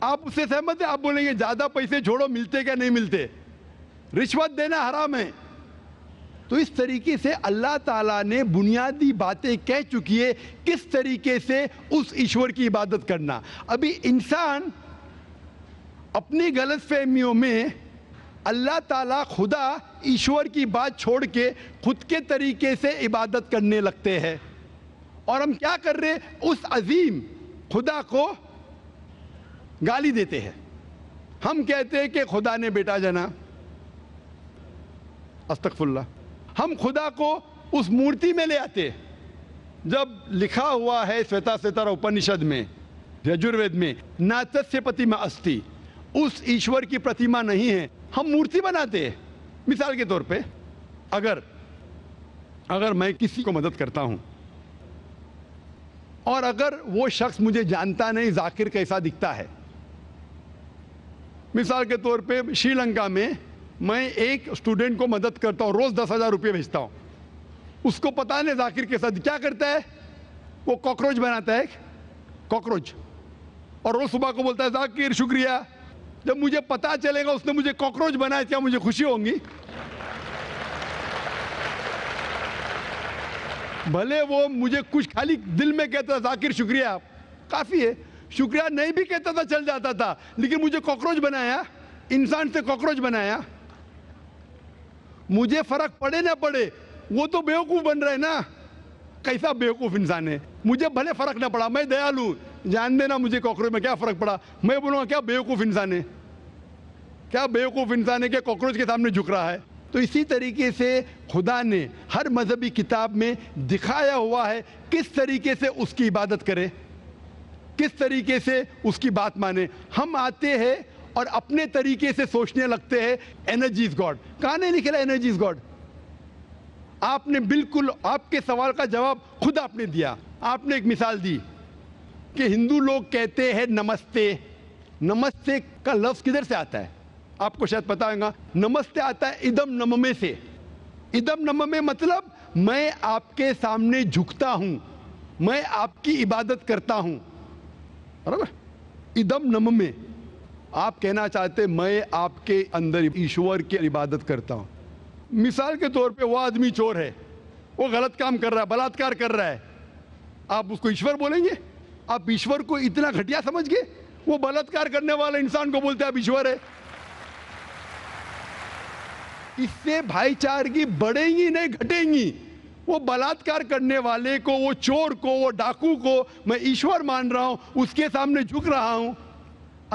آپ اس سے سہمت ہیں؟ آپ بولیں گے زیادہ پیسے چھوڑو ملتے کیا نہیں ملتے، رشوت دینا حرام ہے. تو اس طریقے سے اللہ تعالیٰ نے بنیادی باتیں کہہ چکی ہے کس طریقے سے اس ایشور کی عبادت کرنا. ابھی انسان اپنی غلط فہمیوں میں اللہ تعالیٰ خدا ایشور کی بات چھوڑ کے خود کے طریقے سے عبادت کرنے لگتے ہیں. اور ہم کیا کر رہے؟ اس عظیم خدا کو گالی دیتے ہیں. ہم کہتے ہیں کہ خدا نے بیٹا جنا، استغفر اللہ. ہم خدا کو اس مورتی میں لے آتے. جب لکھا ہوا ہے سویتا سیتارا اپنشد میں، یجوروید میں، ناتسیہ پرتیما استی، اس ایشور کی پرتیما نہیں ہے، ہم مورتی بناتے ہیں. مثال کے طور پہ اگر میں کسی کو مدد کرتا ہوں اور اگر وہ شخص مجھے جانتا نہیں ذاکر کیسا دکھتا ہے، مثال کے طور پہ شری لنکا میں میں ایک اسٹوڈنٹ کو مدد کرتا ہوں، روز 10,000 روپے بھیجتا ہوں. اس کو پتا نہیں ذاکر کے ساتھ کیا کرتا ہے، وہ کاکروچ بناتا ہے، کاکروچ، اور روز صبح کو بولتا ہے ذاکر شکریہ. جب مجھے پتا چلے گا اس نے مجھے کاکروچ بنایا، کیا مجھے خوشی ہوں گی؟ بھلے وہ مجھے کچھ خالی دل میں کہتا تھا ذاکر شکریہ کافی ہے، شکریہ نہیں بھی کہتا تھا چل جاتا تھا، لیکن مجھے کاکروچ بنایا، انسان سے کاکروچ بنایا. مجھے فرق پڑے نہ پڑے، وہ تو بیوقوف بن رہے نا. کیسا بیوقوف انسان ہے؟ مجھے بھلے فرق نہ پڑا، میں دیالو، جان دینا مجھے کاکروچ میں کیا فرق پڑا، میں بولوں گا کیا بیوقوف انسان ہے، کیا بیوقوف انسان ہے کہ کاکروچ کے سامنے جھک رہا ہے. تو اسی طریقے سے خدا نے ہر مذہبی کتاب میں دکھایا ہوا ہے کس طریقے سے اس کی عبادت کرے، کس طریقے سے اس کی بات مانے. ہم آتے ہیں اور اپنے طریقے سے سوچنے لگتے ہیں انرجی از گاڈ. کہاں نہیں لکھا انرجی از گاڈ؟ آپ نے بالکل آپ کے سوال کا جواب خود آپ نے دیا. آپ نے ایک مثال دی کہ ہندو لوگ کہتے ہیں نمستے. نمستے کا لفظ کدھر سے آتا ہے؟ آپ کو شاید پتا ہوگا. نمستے آتا ہے ادم نممے سے. ادم نممے مطلب میں آپ کے سامنے جھکتا ہوں، میں آپ کی عبادت کرتا ہوں. برابر؟ ادم نممے. آپ کہنا چاہتے میں آپ کے اندر ایشور کی عبادت کرتا ہوں. مثال کے طور پہ وہ آدمی چور ہے، وہ غلط کام کر رہا ہے، بلاತ್ಕಾರ کر رہا ہے، آپ اس کو ایشور بولیں گے؟ آپ ایشور کو اتنا گھٹیا سمجھ گئے؟ وہ بلاತ್ಕಾರ کرنے والا انسان کو بولتے ہیں آپ ایشور ہے. اس سے بھائی چارگی بڑھیں گی نہیں گھٹیں گی. وہ بلاತ್ಕಾರ کرنے والے کو، وہ چور کو، وہ ڈاکو کو میں ایشور مان رہا ہوں، اس کے سامنے جھک رہا ہوں.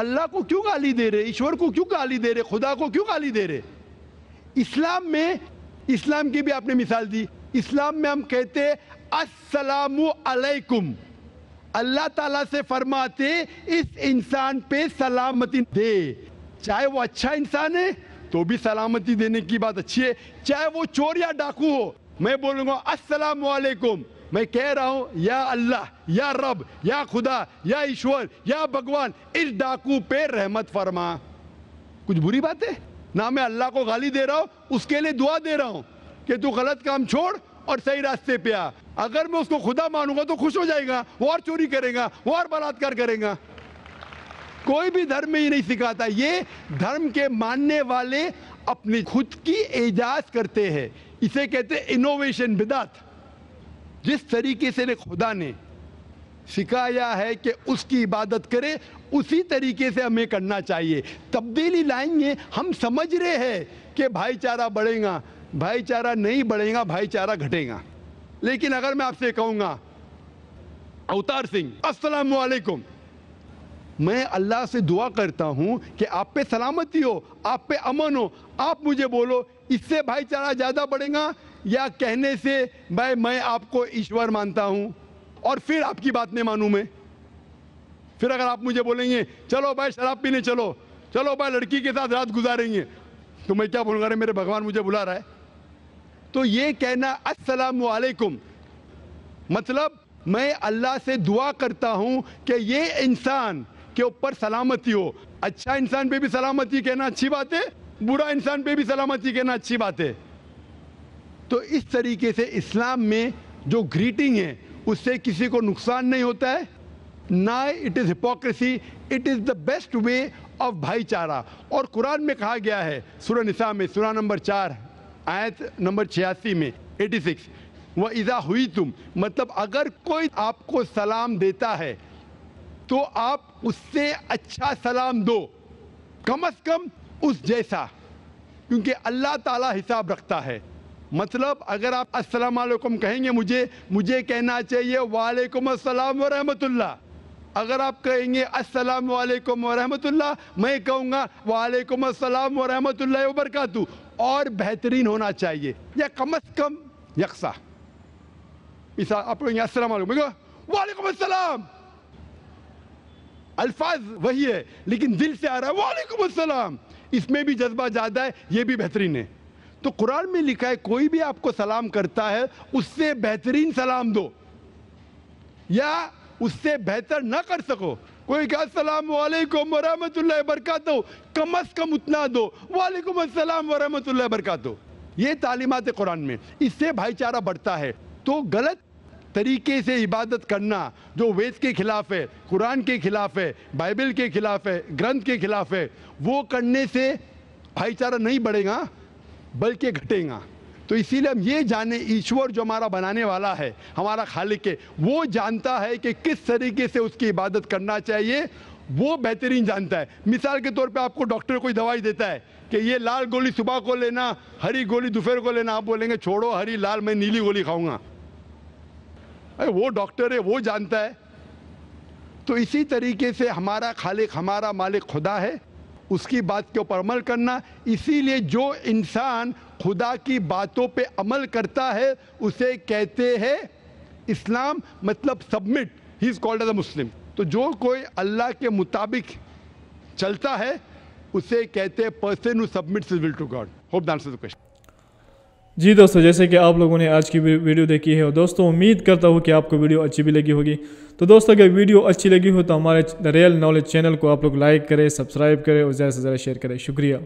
اللہ کو کیوں گالی دے رہے؟ ایشور کو کیوں گالی دے رہے؟ خدا کو کیوں گالی دے رہے؟ اسلام میں، اسلام کی بھی آپ نے مثال دی، اسلام میں ہم کہتے السلام علیکم. اللہ تعالیٰ سے فرماتے اس انسان پہ سلامتی دے. چاہے وہ اچھا انسان ہے تو بھی سلامتی دینے کی بات اچھی ہے، چاہے وہ چور یا ڈاکو ہو. میں بولوں گا السلام علیکم، میں کہہ رہا ہوں یا اللہ، یا رب، یا خدا، یا ایشور، یا بھگوان اس ڈاکو پہ رحمت فرما. کچھ بری بات ہے؟ نہ میں اللہ کو گالی دے رہا ہوں، اس کے لیے دعا دے رہا ہوں کہ تو غلط کام چھوڑ اور صحیح راستے پہ آ. اگر میں اس کو خدا مانوں گا تو خوش ہو جائے گا، وہ اور چوری کرے گا، وہ اور بلاತ್ಕಾರ کرے گا. کوئی بھی دھرم میں یہ نہیں سکھاتا. یہ دھرم کے ماننے والے اپنی خود کی ایجاز کرتے ہیں، اسے کہتے ہیں انوویشن، بدعت. جس طریقے سے خدا نے سکھایا ہے کہ اس کی عبادت کرے، اسی طریقے سے ہمیں کرنا چاہیے. تبدیلی لائیں گے. ہم سمجھ رہے ہیں کہ بھائی چارہ بڑھے گا، بھائی چارہ نہیں بڑھے گا، بھائی چارہ گھٹے گا. لیکن اگر میں آپ سے کہوں گا اوتار سنگھ السلام علیکم، میں اللہ سے دعا کرتا ہوں کہ آپ پہ سلامتی ہو، آپ پہ امن ہو، آپ مجھے بولو اس سے بھائی چارہ زیادہ بڑھے گا یا کہنے سے بھائی میں آپ کو ایشور مانتا ہوں اور پھر آپ کی بات نہیں مانوں میں؟ پھر اگر آپ مجھے بولیں گے چلو بھائی شراب پینے چلو، چلو بھائی لڑکی کے ساتھ رات گزاریں گے، تو میں کیا بولوں گا؟ ارے میرے بھگوان مجھے بلا رہا ہے. تو یہ کہنا السلام علیکم مطلب میں اللہ سے دعا کرتا ہوں کہ یہ انسان کے اوپر سلامتی ہو. اچھا انسان پہ بھی سلامتی کہنا اچھی بات ہے، برا انسان پہ بھی سلامتی کہنا اچھی بات ہے. تو اس طریقے سے اسلام میں جو گریٹنگ ہے اس سے کسی کو نقصان نہیں ہوتا ہے، نہ it is hypocrisy, it is the best way of بھائی چارہ. اور قرآن میں کہا گیا ہے سورہ نساء میں, سورہ نمبر 4 آیت نمبر 86 میں 86, وَإِذَا حُيِّتُمْ, مطلب اگر کوئی آپ کو سلام دیتا ہے تو آپ اس سے اچھا سلام دو, کم از کم اس جیسا, کیونکہ اللہ تعالیٰ حساب رکھتا ہے. مطلب اگر آپ السلام علیکم کہیں گے مجھے کہنا چاہیے وعلیکم السلام ورحمۃ اللہ. اگر آپ کہیں گے السلام علیکم ورحمۃ اللہ, میں کہوں گا وعلیکم السلام ورحمۃ اللہ وبرکاتہ, اور بہترین ہونا چاہیے یا کم از کم یکساں. مثال آپ کہیں گے السلام علیکم, میں کہوں وعلیکم السلام, الفاظ وہی ہے لیکن دل سے آ رہا ہے وعلیکم السلام, اس میں بھی جذبہ زیادہ ہے, یہ بھی بہترین ہے. تو قرآن میں لکھا ہے کوئی بھی آپ کو سلام کرتا ہے اس سے بہترین سلام دو, یا اس سے بہتر نہ کر سکو, کوئی کہ السلام علیکم ورحمۃ اللہ وبرکاتہ, کم از کم اتنا دو وعلیکم السلام ورحمۃ اللہ وبرکاتہ. یہ تعلیمات قرآن میں, اس سے بھائی چارہ بڑھتا ہے. تو غلط طریقے سے عبادت کرنا جو وید کے خلاف ہے, قرآن کے خلاف ہے, بائبل کے خلاف ہے, گرنتھ کے خلاف ہے, وہ کرنے سے بھائی چارہ نہیں بڑھے گا بلکہ گھٹے گا. تو اسی لیے ہم یہ جانیں ایشور جو ہمارا بنانے والا ہے, ہمارا خالق ہے, وہ جانتا ہے کہ کس طریقے سے اس کی عبادت کرنا چاہیے, وہ بہترین جانتا ہے. مثال کے طور پہ آپ کو ڈاکٹر کوئی دوائی دیتا ہے کہ یہ لال گولی صبح کو لینا, ہری گولی دوپہر کو لینا, آپ بولیں گے چھوڑو ہری لال, میں نیلی گولی کھاؤں گا. وہ ڈاکٹر ہے, وہ جانتا ہے. تو اسی طریقے سے ہمارا خالق, ہمارا مالک خدا ہے, اس کی بات کے اوپر عمل کرنا. اسی لیے جو انسان خدا کی باتوں پہ عمل کرتا ہے اسے کہتے ہیں اسلام, مطلب submit, he is called as a Muslim. تو جو کوئی اللہ کے مطابق چلتا ہے اسے کہتے ہیں person who submits his will to God. Hope that answers the question. جی دوستو, جیسے کہ آپ لوگوں نے آج کی ویڈیو دیکھی ہے, اور دوستوں امید کرتا ہوں کہ آپ کو ویڈیو اچھی بھی لگی ہوگی. تو دوستو اگر ویڈیو اچھی لگی ہو تو ہمارے ریئل نالج چینل کو آپ لوگ لائک کریں, سبسکرائب کریں اور زیادہ سے زیادہ شیئر کریں. شکریہ.